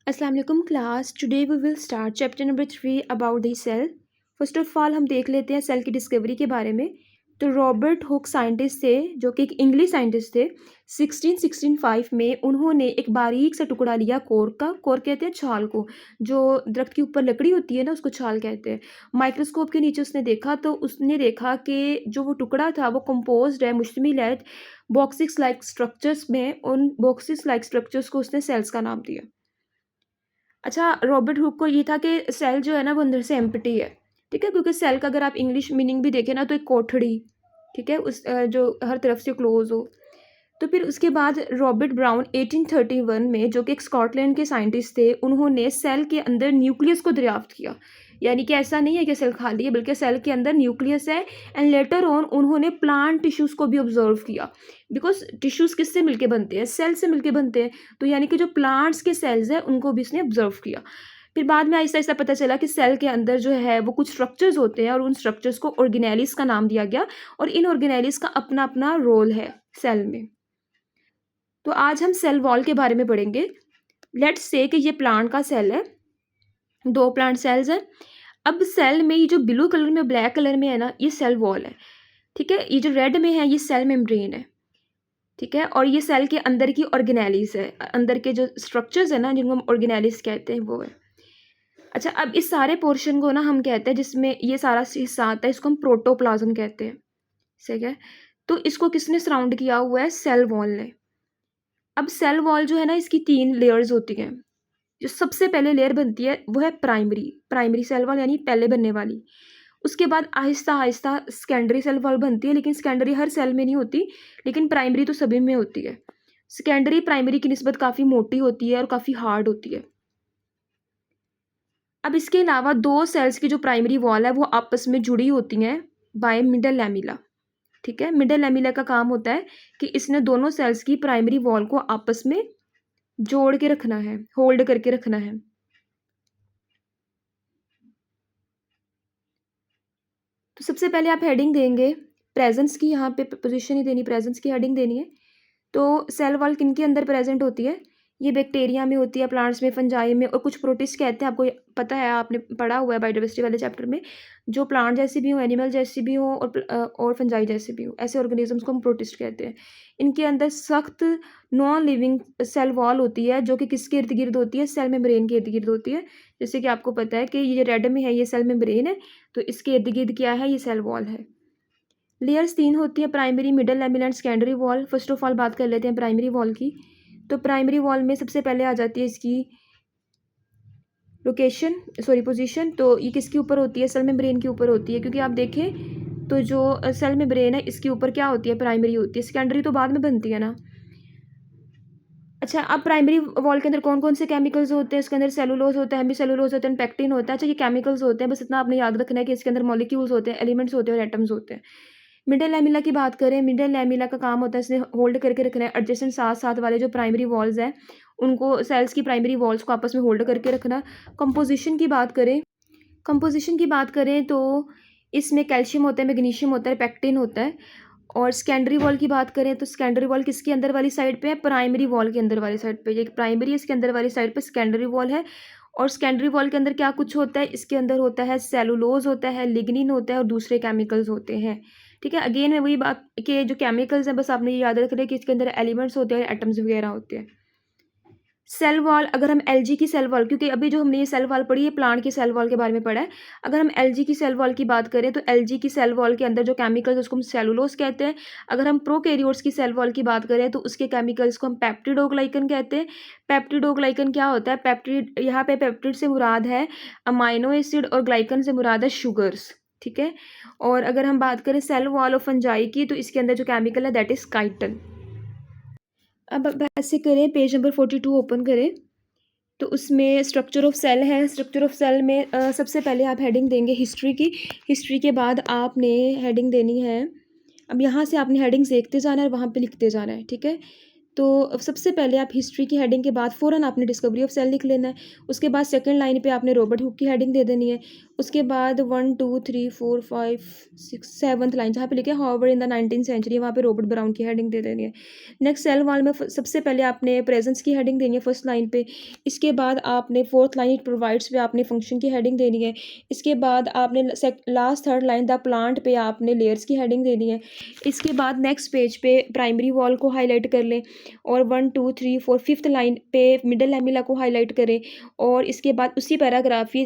अस्सलाम वालेकुम class. Today we will start chapter number 3 about the cell. First of all हम देख लेते हैं सेल की डिस्कवरी के बारे में। तो रॉबर्ट हुक साइंटिस्ट थे जो कि एक इंग्लिश साइंटिस्ट थे। 1665 में उन्होंने एक बारीक सा टुकड़ा लिया कोर का। कोर कहते हैं छाल को, जो दरख्त के ऊपर लकड़ी होती है ना, उसको छाल कहते हैं। माइक्रोस्कोप के नीचे उसने देखा तो उसने देखा कि जो वो टुकड़ा था वो कंपोज्ड है, मुश्तमिल है बॉक्सिस लाइक स्ट्रक्चर्स में। उन बॉक्सिस लाइक स्ट्रक्चर्स को उसने सेल्स का नाम दिया। अच्छा, रॉबर्ट हुक को ये था कि सेल जो है ना वो अंदर से एम्प्टी है। ठीक है, क्योंकि सेल का अगर आप इंग्लिश मीनिंग भी देखें ना तो एक कोठड़ी, ठीक है, उस जो हर तरफ से क्लोज हो। तो फिर उसके बाद रॉबर्ट ब्राउन 1831 में, जो कि एक स्कॉटलैंड के साइंटिस्ट थे, उन्होंने सेल के अंदर न्यूक्लियस को दरियाफ्त किया। यानी कि ऐसा नहीं है कि सेल खाली है, बल्कि सेल के अंदर न्यूक्लियस है। एंड लेटर ऑन उन्होंने प्लांट टिश्यूज़ को भी ऑब्जर्व किया, बिकॉज टिश्यूज़ किससे मिलके बनते हैं? सेल से मिलके बनते हैं। तो यानी कि जो प्लांट्स के सेल्स हैं उनको भी इसने ऑब्जर्व किया। फिर बाद में आहिस्ता आहिस्ता पता चला कि सेल के अंदर जो है वो कुछ स्ट्रक्चर्स होते हैं और उन स्ट्रक्चर्स को ऑर्गेनेलिस का नाम दिया गया। और इन ऑर्गेनेलिस का अपना अपना रोल है सेल में। तो आज हम सेल वॉल के बारे में पढ़ेंगे। लेट्स से कि ये प्लांट का सेल है, दो प्लांट सेल्स हैं। अब सेल में ये जो ब्लू कलर में ब्लैक कलर में है ना, ये सेल वॉल है। ठीक है, ये जो रेड में है ये सेल मेम्ब्रेन है। ठीक है, और ये सेल के अंदर की ऑर्गेनेलिस है। अंदर के जो स्ट्रक्चर्स है ना, जिनको हम ऑर्गेनेलिस कहते हैं, वो है। अच्छा, अब इस सारे पोर्शन को ना हम कहते हैं, जिसमें ये सारा हिस्सा आता है, इसको हम प्रोटोप्लाज्म कहते हैं। ठीक है, तो इसको किसने सराउंड किया हुआ है? सेल वॉल ने। अब सेल वॉल जो है ना, इसकी 3 लेयर्स होती हैं। जो सबसे पहले लेयर बनती है वो है प्राइमरी प्राइमरी सेल वॉल, यानी पहले बनने वाली। उसके बाद Aahista Aahista secondary cell wall बनती है, लेकिन सेकेंडरी हर सेल में नहीं होती, लेकिन प्राइमरी तो सभी में होती है। सेकेंडरी प्राइमरी की निस्बत काफ़ी मोटी होती है और काफ़ी हार्ड होती है। अब इसके अलावा दो सेल्स की जो प्राइमरी वॉल है वो आपस में जुड़ी होती हैं बाय मिडल लैमिला। ठीक है, मिडल लैमिला का काम होता है कि इसने दोनों सेल्स की प्राइमरी वॉल को आपस में जोड़ के रखना है, होल्ड करके रखना है। तो सबसे पहले आप हेडिंग देंगे प्रेजेंस की, यहाँ पे पोजीशन ही देनी, प्रेजेंस की हेडिंग देनी है। तो सेल वॉल किन के अंदर प्रेजेंट होती है? ये बैक्टीरिया में होती है, प्लांट्स में, फंजाई में, और कुछ प्रोटिस्ट कहते हैं। आपको पता है, आपने पढ़ा हुआ है बायोडाइवर्सिटी वाले चैप्टर में। जो प्लांट जैसी भी हो, एनिमल जैसी भी हो, और फंजाई जैसी भी हो, ऐसे ऑर्गेनिजम्स को हम प्रोटिस्ट कहते हैं। इनके अंदर सख्त नॉन लिविंग सेल वॉल होती है, जो कि किसके इर्द गिर्द होती है? सेल मेम्ब्रेन के इर्द गिर्द होती है। जैसे कि आपको पता है कि ये रेड में है, ये सेल मेम्ब्रेन है, तो इसके इर्द गिर्द क्या है? ये सेल वॉल है। लेयर्स 3 होती है, primary, middle lamella and secondary wall. First of all बात कर लेते हैं प्राइमरी वॉल की। तो प्राइमरी वॉल में सबसे पहले आ जाती है इसकी पोजीशन। तो ये किसके ऊपर होती है? सेल मेम्ब्रेन के ऊपर होती है, क्योंकि आप देखें तो जो सेल मेम्ब्रेन है इसके ऊपर क्या होती है? प्राइमरी होती है। सेकेंडरी तो बाद में बनती है ना। अच्छा, अब प्राइमरी वॉल के अंदर कौन कौन से केमिकल्स होते हैं? इसके अंदर सेलुलोज होता है, हेमीसेलुलोज होता है, पेक्टिन होता है। अच्छा, ये केमिकल्स होते हैं, बस इतना आपने याद रखना है कि इसके अंदर मॉलिक्यूल्स होते हैं, एलिमेंट्स होते हैं और एटम्स होते हैं। मिडल लैमिला की बात करें, मिडल लैमिला का काम होता है इसने होल्ड करके रखना है एडजेसेंट साथ साथ वाले जो प्राइमरी वॉल्स हैं, उनको, सेल्स की प्राइमरी वॉल्स को आपस में होल्ड करके रखना। कंपोजिशन की बात करें तो इसमें कैल्शियम होता है, मैग्नीशियम होता है, पेक्टिन होता है। और सेकेंडरी वॉल की बात करें तो सेकेंडरी वॉल किसके अंदर वाली साइड पे है? प्राइमरी वॉल के अंदर वाली साइड पे। ये प्राइमरी है, इसके अंदर वाली साइड पे सेकेंडरी वॉल है। और सेकेंडरी वॉल के अंदर क्या कुछ होता है? इसके अंदर होता है सेलुलोज होता है, लिग्निन होता है और दूसरे केमिकल्स होते हैं। ठीक है, अगेन मैं वही बात कि जो केमिकल्स हैं बस आपने ये याद रखना है कि इसके अंदर एलिमेंट्स होते हैं और एटम्स वगैरह होते हैं। सेल वॉल, अगर हम एलजी की सेल वॉल, क्योंकि अभी जो हमने ये सेल वॉल पढ़ी है प्लांट की सेल वॉल के बारे में पढ़ा है। अगर हम एलजी की सेल वॉल की बात करें तो एलजी की सेल वॉल के अंदर जो केमिकल्स उसको हम सेलुलोज कहते हैं। अगर हम प्रोकैरियोट्स की सेल वॉल की बात करें तो उसके केमिकल्स को हम पेप्टिडोग्लाइकन कहते हैं। पेप्टिडोग्लाइकन क्या होता है? पेप्टिड, यहाँ पे पेप्टिड से मुराद है अमाइनो एसिड और ग्लाइकन से मुराद है शुगर्स। ठीक है, और अगर हम बात करें सेल वॉल ऑफ फंजाई की तो इसके अंदर जो केमिकल है दैट इज काइटन। अब ऐसे करें, पेज नंबर 42 ओपन करें। तो उसमें स्ट्रक्चर ऑफ सेल है। स्ट्रक्चर ऑफ सेल में सबसे पहले आप हेडिंग देंगे हिस्ट्री की। हिस्ट्री के बाद आपने हेडिंग देनी है, अब यहाँ से आपने हेडिंग्स देखते जाना है, वहाँ पे लिखते जाना है। ठीक है, तो अब सबसे पहले आप हिस्ट्री की हेडिंग के बाद फ़ौरन आपने डिस्कवरी ऑफ सेल लिख लेना है। उसके बाद सेकंड लाइन पे आपने रॉबर्ट हुक की हेडिंग दे देनी है। उसके बाद 1 2 3 4 5 6 7th लाइन जहाँ पे लिखे however in the 19th century, वहाँ पे रॉबर्ट ब्राउन की हेडिंग दे देनी है। नेक्स्ट सेल वाल में सबसे पहले आपने प्रेजेंस की हेडिंग देनी है फर्स्ट लाइन पे। इसके बाद आपने फोर्थ लाइन इट प्रोवाइड्स पे आपने फंक्शन की हेडिंग देनी है। इसके बाद आपने last third line the plant पे आपने लेयर्स की हेडिंग देनी है। इसके बाद नेक्स्ट पेज पे प्राइमरी वॉल को हाईलाइट कर लें और 1 2 3 4 5th लाइन पे मिडल लैमिला को हाईलाइट करें और इसके बाद उसी पैराग्राफ की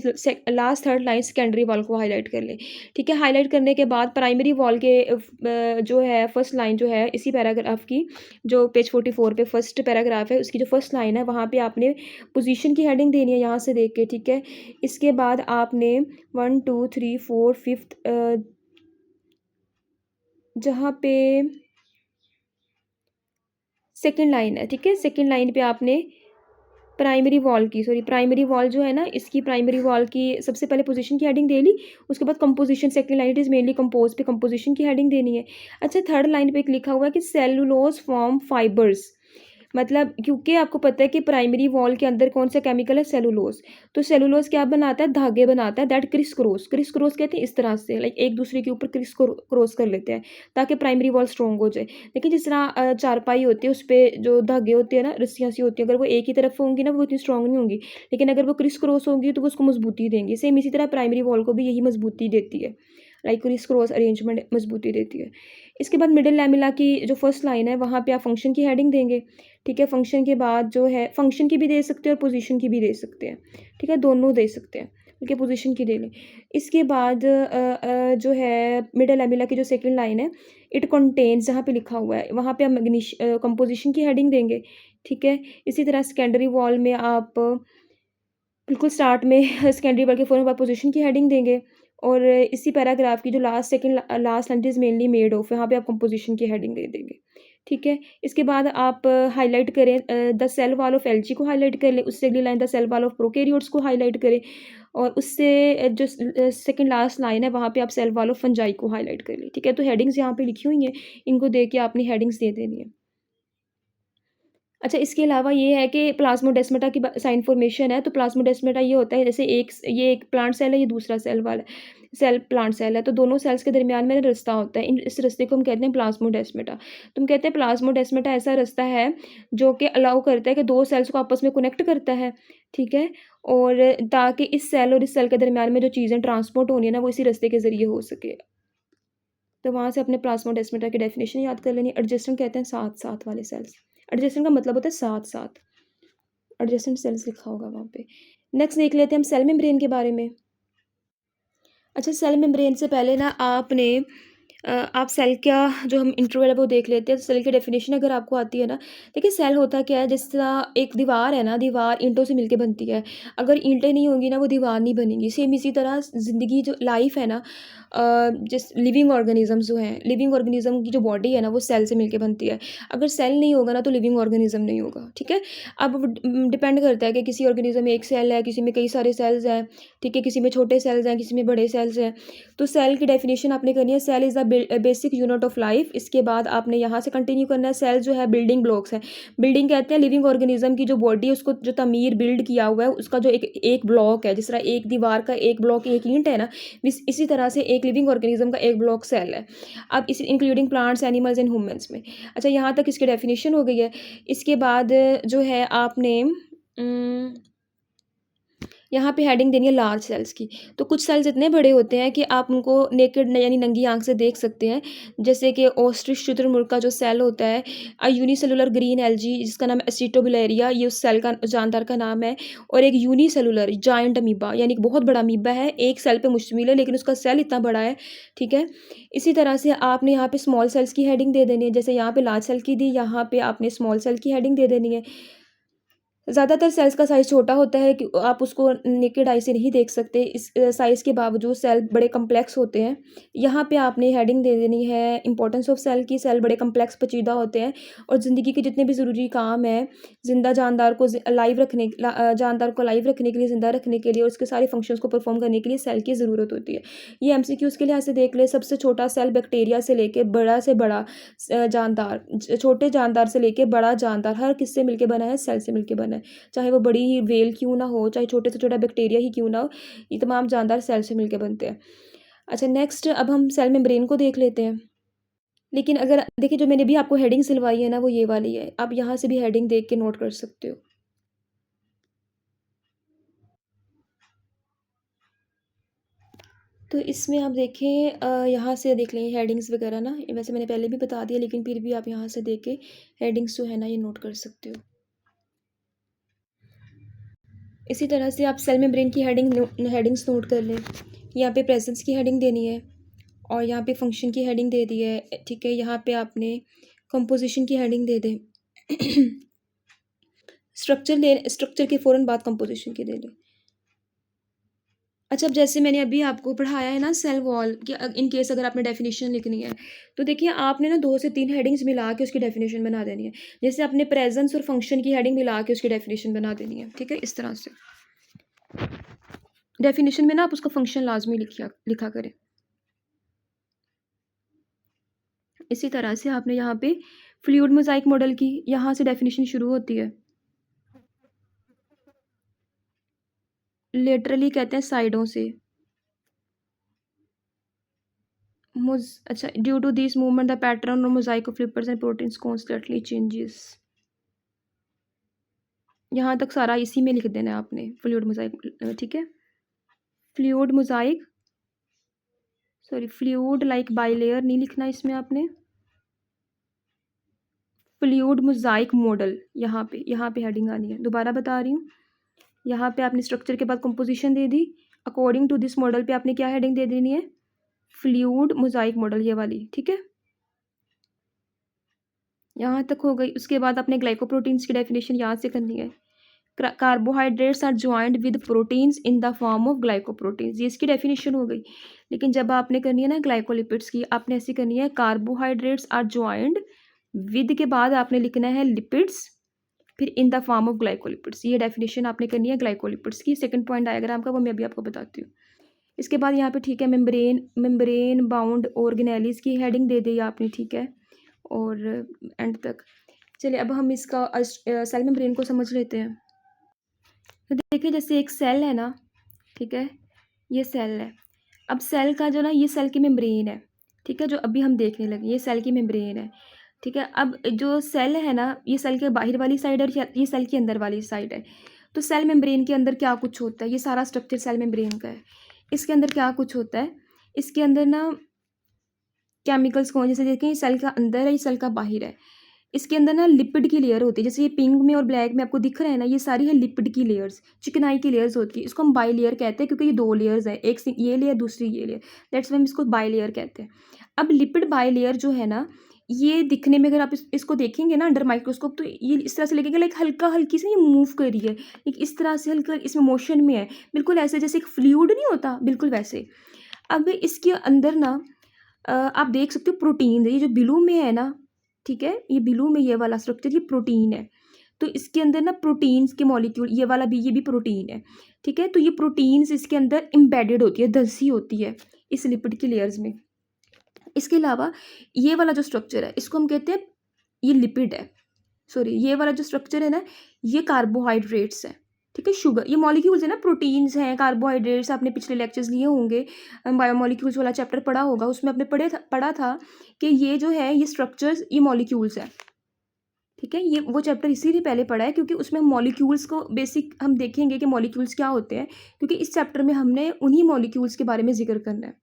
last third line secondary wall को हाईलाइट कर लें। ठीक है, हाईलाइट करने के बाद प्राइमरी वॉल के जो है फर्स्ट लाइन जो है इसी पैराग्राफ की, जो पेज 44 पे फर्स्ट पैराग्राफ है उसकी जो फर्स्ट लाइन है वहाँ पे आपने पोजीशन की हेडिंग देनी है यहाँ से देख के। ठीक है, इसके बाद आपने 1 2 3 4 5th जहाँ पे सेकेंड लाइन है, ठीक है, सेकेंड लाइन पे आपने प्राइमरी वॉल जो है ना, इसकी प्राइमरी वॉल की सबसे पहले पोजीशन की हेडिंग दे ली। उसके बाद composition, second line it is mainly compose पे कंपोजिशन की हेडिंग देनी है। अच्छा, थर्ड लाइन पे एक लिखा हुआ है कि सेलुलोज फॉर्म फाइबर्स, मतलब क्योंकि आपको पता है कि प्राइमरी वॉल के अंदर कौन सा केमिकल है, सेलुलोज। तो सेलुलोज क्या बनाता है, धागे बनाता है, दैट क्रिस क्रॉस कहते हैं इस तरह से, लाइक एक दूसरे के ऊपर क्रिस क्रॉस कर लेते हैं ताकि प्राइमरी वॉल स्ट्रॉन्ग हो जाए। लेकिन जिस तरह चारपाई होती है उस पर जो धागे होते हैं ना, रस्सियाँ सी होती है, अगर वो एक ही तरफ होंगी ना वो इतनी स्ट्रॉन्ग नहीं होंगी, लेकिन अगर वो क्रिस क्रॉस होंगी तो वो उसको मजबूती देंगी। सेम इसी तरह प्राइमरी वॉल को भी यही मजबूती देती है, लाइक क्रिस क्रॉस अरेंजमेंट मजबूती देती है। इसके बाद मिडिल लैमिला की जो फर्स्ट लाइन है वहाँ पे आप फंक्शन की हेडिंग देंगे। ठीक है, फंक्शन के बाद जो है फंक्शन की भी दे सकते हैं और पोजीशन की भी दे सकते हैं। ठीक है, दोनों दे सकते हैं, क्योंकि पोजीशन की दे लें। इसके बाद जो है मिडिल लैमिला की जो सेकंड लाइन है इट कंटेन्स, जहाँ पे लिखा हुआ है वहाँ पे हम कंपोजिशन की हेडिंग देंगे। ठीक है, इसी तरह सेकेंडरी वॉल में आप बिल्कुल स्टार्ट में सेकेंडरी वॉल के फॉर्म बाद पोजीशन की हेडिंग देंगे और इसी पैराग्राफ की जो last line is mainly made of, यहाँ पे आप कंपोजिशन की हेडिंग दे देंगे। ठीक है, इसके बाद आप हाईलाइट करें the cell wall of algae को हाईलाइट कर लें, उससे अगली line the cell wall of prokaryotes को हाईलाइट करें और उससे जो सेकंड लास्ट लाइन है वहाँ पे आप सेल वॉल ऑफ फंजाई को हाईलाइट कर लें। ठीक है, तो हेडिंग्स यहाँ पे लिखी हुई हैं, इनको देख के आपने हेडिंग्स दे देनी है। अच्छा, इसके अलावा ये है कि प्लाज्मोडेस्माटा की साइन फॉर्मेशन है, तो प्लाज्मोडेस्माटा ये होता है जैसे ये एक प्लांट सेल है, ये दूसरा सेल वाला सेल प्लांट सेल है, तो दोनों सेल्स के दरमियान में रास्ता होता है, इस रास्ते को हम कहते हैं प्लाज्मोडेस्माटा। तो हम कहते हैं प्लाज्मोडेस्माटा ऐसा रास्ता है जो कि अलाउ करता है कि दो सेल्स को आपस में कनेक्ट करता है। ठीक है, और ताकि इस सेल और इस सेल के दरमियान में जो चीज़ें ट्रांसपोर्ट होनी है ना वो इसी रास्ते के ज़रिए हो सके। तो वहाँ से अपने प्लाज्मोडेस्माटा की डेफिनेशन याद कर लेनी। एडजेसेंट कहते हैं साथ साथ वाले सेल्स, एडजेसेंट का मतलब होता है साथ साथ, एडजेसेंट सेल्स लिखा होगा वहाँ पे। नेक्स्ट देख लेते हैं हम सेल मेम्ब्रेन के बारे में। अच्छा, सेल मेम्ब्रेन से पहले ना आपने आप सेल का जो हम इंटरवल है वो देख लेते हैं। सेल की डेफिनेशन अगर आपको आती है ना, देखिए सेल होता क्या है, जिस तरह एक दीवार है ना, दीवार ईंटों से मिलके बनती है, अगर ईंटें नहीं होंगी ना वो दीवार नहीं बनेगी। सेम इसी तरह ज़िंदगी जो लाइफ है ना, जिस लिविंग ऑर्गेनिजम्स जो हैं, लिविंग ऑर्गेनिज्म की जो बॉडी है ना वो सेल से मिलके बनती है। अगर सेल नहीं होगा ना तो लिविंग ऑर्गेनिज्म नहीं होगा। ठीक है, अब डिपेंड करता है कि किसी ऑर्गेनिज्म में एक सेल है, किसी में कई सारे सेल्स हैं। ठीक है, किसी में छोटे सेल्स हैं, किसी में बड़े सेल्स हैं। तो सेल की डेफिनेशन आपने करनी है, cell is the basic unit of life. इसके बाद आपने यहाँ से कंटिन्यू करना है, सेल जो है बिल्डिंग ब्लॉक्स है। बिल्डिंग कहते हैं लिविंग ऑर्गेनिज्म की जो बॉडी है उसको जो तमीर बिल्ड किया हुआ है उसका जो एक ब्लॉक है, जिस तरह एक दीवार का एक ब्लॉक एक ईंट है ना, इसी तरह से एक लिविंग ऑर्गेनिज्म का एक ब्लॉक सेल है। अब इस including plants, animals and humans में। अच्छा, यहाँ तक इसकी डेफिनेशन हो गई है। इसके बाद जो है आपने यहाँ पे हेडिंग देनी है लार्ज सेल्स की। तो कुछ सेल्स इतने बड़े होते हैं कि आप उनको नेकेड यानी नंगी आंख से देख सकते हैं, जैसे कि ऑस्ट्रिच शुतुरमुर्ग का जो सेल होता है, यूनिसेलुलर ग्रीन एल्गी जिसका नाम एसिटोबिलेरिया, ये उस सेल का जानदार का नाम है। और एक यूनिसेलुलर जायंट अमीबा, यानी कि बहुत बड़ा अमीबा है, एक सेल पे मुश्तमिल है लेकिन उसका सेल इतना बड़ा है। ठीक है, इसी तरह से आपने यहाँ पे स्मॉल सेल्स की हेडिंग दे देनी है, जैसे यहाँ पे लार्ज सेल की दी, यहाँ पे आपने स्मॉल सेल की हेडिंग दे देनी है। ज़्यादातर सेल्स का साइज़ छोटा होता है कि आप उसको नेकेड आई से नहीं देख सकते, इस साइज़ के बावजूद सेल बड़े कम्प्लेक्स होते हैं। यहाँ पे आपने हेडिंग दे देनी है इंपॉर्टेंस ऑफ सेल की। सेल बड़े कम्प्लेक्स पेचीदा होते हैं और ज़िंदगी के जितने भी ज़रूरी काम हैं, जिंदा जानदार को लाइव रखने जानदार को लाइव रखने के लिए, ज़िंदा रखने के लिए और उसके सारे फंक्शंस को परफॉर्म करने के लिए सेल की ज़रूरत होती है। ये MCQs के लिहाज से देख ले, सबसे छोटा सेल बैक्टीरिया से लेके बड़ा से बड़ा जानदार, छोटे जानदार से लेके बड़ा जानदार, हर किससे मिलके बना है, सेल से मिलके बना जाना है, चाहे वो बड़ी ही वेल क्यों ना हो, चाहे छोटे से छोटा बैक्टीरिया ही क्यों ना हो, ये तमाम जानदार सेल से मिलकर बनते हैं। अच्छा, नेक्स्ट अब हम सेल मेम्ब्रेन को देख लेते हैं। लेकिन अगर देखिए, जो मैंने भी आपको हेडिंग सिलवाई है ना, वो ये वाली है, आप यहाँ से भी हेडिंग देख के नोट कर सकते हो। तो इसमें आप देखें, यहाँ से देख लें हेडिंग्स वगैरह ना, वैसे मैंने पहले भी बता दिया, लेकिन फिर भी आप यहाँ से देख के हेडिंग्स जो है ना, ये नोट कर सकते हो। इसी तरह से आप सेल मेम्ब्रेन की हेडिंग्स नोट कर लें। यहाँ पे प्रेजेंस की हेडिंग देनी है, और यहाँ पे फंक्शन की हेडिंग दे दी है, ठीक है। यहाँ पे आपने कंपोजिशन की हेडिंग दे दें। स्ट्रक्चर के फ़ौरन बाद कंपोजिशन की दे दें। अच्छा, अब जैसे मैंने अभी आपको पढ़ाया है ना सेल वॉल कि इन केस अगर आपने डेफिनेशन लिखनी है, तो देखिए आपने ना 2 से 3 हेडिंग्स मिला के उसकी डेफिनेशन बना देनी है। जैसे आपने प्रेजेंस और फंक्शन की हेडिंग मिला के उसकी डेफिनेशन बना देनी है, ठीक है, इस तरह से। डेफिनेशन में ना आप उसका फंक्शन लाजमी लिखा करें। इसी तरह से आपने यहाँ पे फ्लूइड मोज़ाइक मॉडल की यहाँ से डेफिनेशन शुरू होती है। लेटरली कहते हैं साइडों से। अच्छा, due to this movement the pattern और mosaic of lipids and proteins constantly changes. यहाँ तक सारा इसी में लिख देना है आपने, फ्लूइड मोज़ाइक, ठीक है। Fluid mosaic, sorry, fluid like bilayer नहीं लिखना इसमें आपने, फ्लूइड मोज़ाइक मॉडल यहाँ पे हेडिंग आनी है। दोबारा बता रही हूँ, यहाँ पे आपने स्ट्रक्चर के बाद कंपोजिशन दे दी। अकॉर्डिंग टू दिस मॉडल पे आपने क्या हेडिंग दे देनी है, फ्लूइड मोज़ाइक मॉडल, ये वाली, ठीक है। यहाँ तक हो गई। उसके बाद आपने ग्लाइकोप्रोटीन्स की डेफिनेशन यहाँ से करनी है। Carbohydrates are joint with proteins in the form of glycoproteins, ये इसकी डेफिनेशन हो गई। लेकिन जब आपने करनी है ना ग्लाइकोलिपिड्स की, आपने ऐसी करनी है, कार्बोहाइड्रेट्स आर ज्वाइंट विद के बाद आपने लिखना है लिपिड्स, फिर इन द फॉर्म ऑफ ग्लाइकोलिपिड्स। ये डेफिनेशन आपने करनी है ग्लाइकोलिपिड्स की। सेकंड पॉइंट डायग्राम का वो मैं अभी आपको बताती हूँ। इसके बाद यहाँ पे ठीक है, मेम्ब्रेन बाउंड ऑर्गेनेलिस की हेडिंग दे दी आपने, ठीक है, और एंड तक। चलिए अब हम इसका सेल मेम्ब्रेन को समझ लेते हैं। तो देखिए, जैसे एक सेल है ना, ठीक है, ये सेल है। अब सेल का जो ना, ये सेल की मेम्ब्रेन है, ठीक है, जो अभी हम देखने लगे, ये सेल की मेम्ब्रेन है, ठीक है। अब जो सेल है ना, ये सेल के बाहर वाली साइड और ये सेल के अंदर वाली साइड है। तो सेल मेम्ब्रेन के अंदर क्या कुछ होता है, ये सारा स्ट्रक्चर सेल मेम्ब्रेन का है। इसके अंदर क्या कुछ होता है, इसके अंदर ना केमिकल्स को, जैसे देखें, ये सेल का अंदर है, ये सेल का बाहर है। इसके अंदर ना लिपिड की लेयर होती है, जैसे ये पिंक में और ब्लैक में आपको दिख रहा है ना, ये सारी है लिपिड की लेयर्स, चिकनाई की लेयर्स होती है। इसको हम बाई लेयर कहते हैं, क्योंकि ये 2 लेयर्स है, एक ये लेयर, दूसरी ये लेयर, दैट्स वाई हम इसको बाई लेयर कहते हैं। अब लिपिड बाई लेयर जो है ना, ये दिखने में, अगर आप इसको देखेंगे ना अंडर माइक्रोस्कोप, तो ये इस तरह से लगेगा, लाइक हल्का हल्की से ये मूव कर रही है, लाइक इस तरह से हल्का इसमें मोशन में है, बिल्कुल ऐसे जैसे एक फ्लूइड नहीं होता, बिल्कुल वैसे। अब इसके अंदर ना आप देख सकते हो प्रोटीन, ये जो ब्लू में है ना, ठीक है, ये ब्लू में ये वाला स्ट्रक्चर, ये प्रोटीन है। तो इसके अंदर ना प्रोटीन्स के मॉलिक्यूल, ये वाला भी, ये भी प्रोटीन है, ठीक है। तो ये प्रोटीन्स इसके अंदर एम्बेडेड होती है, धंसी होती है इस लिपिड की लेयर्स में। इसके अलावा ये वाला जो स्ट्रक्चर है, इसको हम कहते हैं, ये लिपिड है, सॉरी, ये वाला जो स्ट्रक्चर है ना, ये कार्बोहाइड्रेट्स है, ठीक है। शुगर, ये मॉलिक्यूल्स है ना, प्रोटीन्स हैं, कार्बोहाइड्रेट्स, आपने पिछले लेक्चर्स लिए होंगे, बायोमॉलिक्यूल्स वाला चैप्टर पढ़ा होगा, उसमें आपने पढ़ा था कि ये जो है, ये स्ट्रक्चर्स, ये मॉलिक्यूल्स है, ठीक है। ये वो चैप्टर इसीलिए पहले पढ़ा है क्योंकि उसमें मॉलिक्यूल्स को बेसिक हम देखेंगे कि मॉलिक्यूल्स क्या होते हैं, क्योंकि इस चैप्टर में हमने उन्हीं मॉलिक्यूल्स के बारे में जिक्र करना है।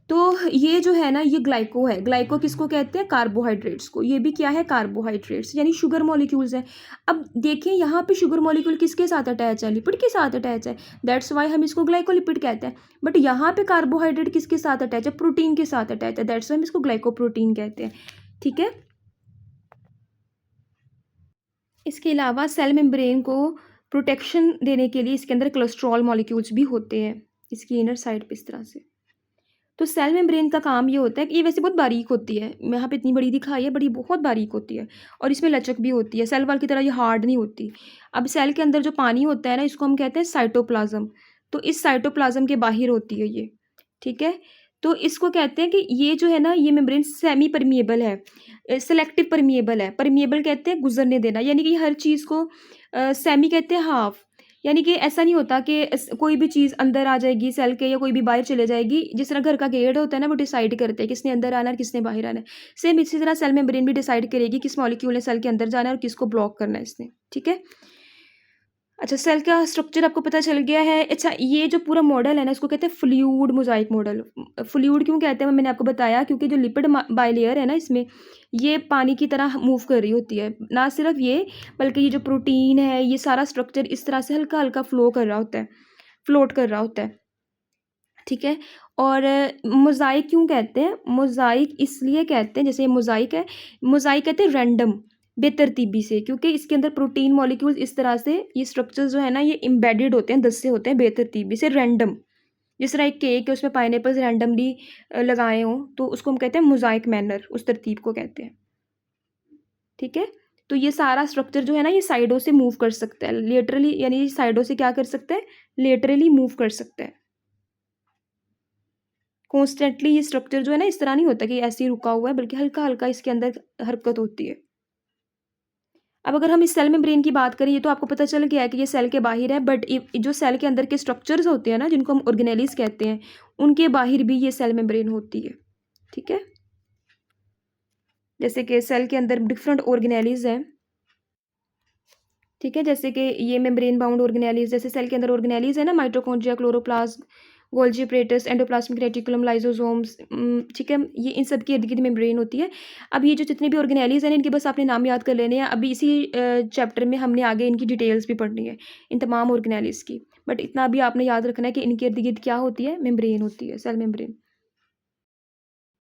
तो ये जो है ना, ये ग्लाइको है। ग्लाइको किसको कहते हैं, कार्बोहाइड्रेट्स को। ये भी क्या है, कार्बोहाइड्रेट्स, यानी शुगर मॉलिक्यूल्स हैं। अब देखें, यहाँ पे शुगर मॉलिक्यूल किसके साथ अटैच है, लिपिड के साथ अटैच है, दैट्स वाई हम इसको ग्लाइकोलिपिड कहते हैं। बट यहाँ पे कार्बोहाइड्रेट किसके साथ अटैच है, प्रोटीन के साथ अटैच है, दैट्स वाई हम इसको ग्लाइकोप्रोटीन कहते हैं, ठीक है। इसके अलावा सेल मेम्ब्रेन को प्रोटेक्शन देने के लिए इसके अंदर कोलेस्ट्रॉल मॉलिक्यूल्स भी होते हैं, इसकी इनर साइड पे इस तरह से। तो सेल मेम्ब्रेन का काम ये होता है कि ये वैसे बहुत बारीक होती है, यहाँ पे इतनी बड़ी दिखाई है, बड़ी बहुत बारीक होती है, और इसमें लचक भी होती है, सेल वॉल की तरह ये हार्ड नहीं होती। अब सेल के अंदर जो पानी होता है ना, इसको हम कहते हैं साइटोप्लाज्म। तो इस साइटोप्लाज्म के बाहर होती है ये, ठीक है। तो इसको कहते हैं कि ये जो है ना, ये मेम्ब्रेन सेमी परमिएबल है, सेलेक्टिव परमिएबल है। परमिएबल कहते हैं गुजरने देना, यानी कि हर चीज़ को सेमी कहते हैं हाफ, यानी कि ऐसा नहीं होता कि कोई भी चीज़ अंदर आ जाएगी सेल के या कोई भी बाहर चले जाएगी। जिस तरह घर का गेट होता है ना, वो डिसाइड करते हैं किसने अंदर आना है और किसने बाहर आना है। सेम इसी तरह सेल मेम्ब्रेन भी डिसाइड करेगी किस मॉलिक्यूल ने सेल के अंदर जाना है और किसको ब्लॉक करना है इसने। ठीक है, अच्छा, सेल का स्ट्रक्चर आपको पता चल गया है। अच्छा, ये जो पूरा मॉडल है ना, इसको कहते हैं फ्लूइड मोजाइक मॉडल। फ्लूइड क्यों कहते हैं, मैंने आपको बताया, क्योंकि जो लिपिड बाइलेयर है ना, इसमें ये पानी की तरह मूव कर रही होती है। ना सिर्फ ये, बल्कि ये जो प्रोटीन है, ये सारा स्ट्रक्चर इस तरह से हल्का हल्का फ्लो कर रहा होता है, फ्लोट कर रहा होता है। ठीक है, और मोज़ाइक क्यों कहते हैं, मोज़ाइक इसलिए कहते हैं, जैसे ये मोज़ाइक है, मोज़ाइक कहते हैं रैंडम, बेतरतीबी से, क्योंकि इसके अंदर प्रोटीन मॉलिक्यूल्स इस तरह से, ये स्ट्रक्चर्स जो है ना, ये एम्बेडेड होते हैं, दसे होते हैं बेतरतीबी से, रैंडम। जिस तरह एक केक है, उसमें पाइनएप्पल्स रैंडमली लगाए हों, तो उसको हम कहते हैं मोज़ाइक मैनर, उस तरतीब को कहते हैं। ठीक है, तो ये सारा स्ट्रक्चर जो है ना, ये साइडों से मूव कर सकता है लेटरली, यानी साइडों से क्या कर सकता है, लेटरली मूव कर सकता है। कॉन्स्टेंटली ये स्ट्रक्चर जो है ना, इस तरह नहीं होता कि ऐसे ही रुका हुआ है, बल्कि हल्का हल्का इसके अंदर हरकत होती है। अब अगर हम इस सेल मेम्ब्रेन की बात करें, ये तो आपको पता चल गया है कि ये सेल के बाहर है, बट जो सेल के अंदर के स्ट्रक्चर्स होते हैं ना, जिनको हम ऑर्गेनेलिज कहते हैं, उनके बाहर भी ये सेल मेम्ब्रेन होती है। ठीक है, जैसे कि सेल के अंदर डिफरेंट ऑर्गेनेलिज हैं। ठीक है, जैसे कि ये मेम्ब्रेन बाउंड ऑर्गेनेलिज, जैसे सेल के अंदर ऑर्गेनेलिज है ना, mitochondria, chloroplast, Golgi apparatus, endoplasmic reticulum, lysosomes. ठीक है, ये इन सब की इर्द गिर्द मेम्ब्रेन होती है। अब ये जो जितने भी ऑर्गेनेलिज हैं, इनके बस आपने नाम याद कर लेने हैं। अभी इसी चैप्टर में हमने आगे इनकी डिटेल्स भी पढ़नी है, इन तमाम ऑर्गेनेलिज की। बट इतना भी आपने याद रखना है कि इनके इर्द गिर्द क्या होती है, मेम्ब्रेन होती है, सेल मेम्ब्रेन।